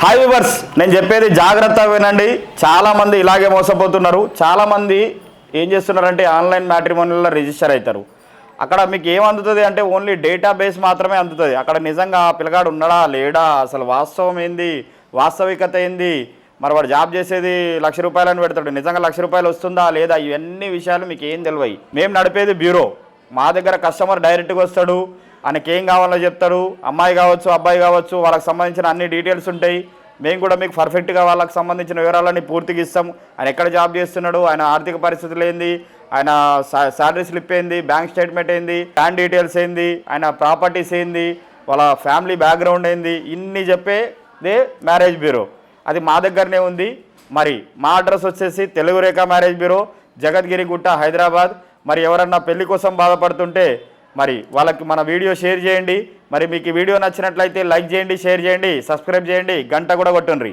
Hi viewers, నేను చెప్పేది జాగ్రత్తగా వినండి. చాలామంది ఇలాగే మోసపోతున్నారు. చాలామంది ఏం చేస్తున్నారంటే ఆన్లైన్ మ్యాట్రిమోనియల్లో రిజిస్టర్ అవుతారు. అక్కడ మీకు ఏం అందుతుంది అంటే ఓన్లీ డేటాబేస్ మాత్రమే అందుతుంది. అక్కడ నిజంగా ఆ పిల్లగాడు ఉన్నాడా లేడా, అసలు వాస్తవం ఏంది, వాస్తవికత ఏంది, మరి వాడు జాబ్ చేసేది ₹1,00,000 అని పెడతాడు, నిజంగా ₹1,00,000 వస్తుందా లేదా, ఇవన్నీ విషయాలు మీకు ఏం తెలియవు. మేము నడిపేది బ్యూరో. మా దగ్గర కస్టమర్ డైరెక్ట్గా వస్తాడు, ఆయనకి ఏం కావాలో చెప్తాడు. అమ్మాయి కావచ్చు అబ్బాయి కావచ్చు, వాళ్ళకి సంబంధించిన అన్ని డీటెయిల్స్ ఉంటాయి. మేము కూడా మీకు పర్ఫెక్ట్గా వాళ్ళకి సంబంధించిన వివరాలన్నీ పూర్తిగా ఇస్తాం. ఆయన ఎక్కడ జాబ్ చేస్తున్నాడు, ఆయన ఆర్థిక పరిస్థితులు ఏంది, ఆయన శాలరీ స్లిప్ ఏంది, బ్యాంక్ స్టేట్మెంట్ ఏంది, ప్యాన్ డీటెయిల్స్ ఏంది, ఆయన ప్రాపర్టీస్ ఏంది, వాళ్ళ ఫ్యామిలీ బ్యాక్గ్రౌండ్ ఏంది, ఇన్ని చెప్పేదే మ్యారేజ్ బ్యూరో. అది మా దగ్గరనే ఉంది. మరి మా అడ్రస్ వచ్చేసి తెలుగు రేఖ మ్యారేజ్ బ్యూరో, జగద్గిరి గుట్ట, హైదరాబాద్. మరి ఎవరన్నా పెళ్లి కోసం బాధపడుతుంటే మరి వాళ్ళకి మన వీడియో షేర్ చేయండి. మరి మీకు ఈ వీడియో నచ్చినట్లయితే లైక్ చేయండి, షేర్ చేయండి, సబ్స్క్రైబ్ చేయండి, గంట కూడా కొట్టుండ్రి.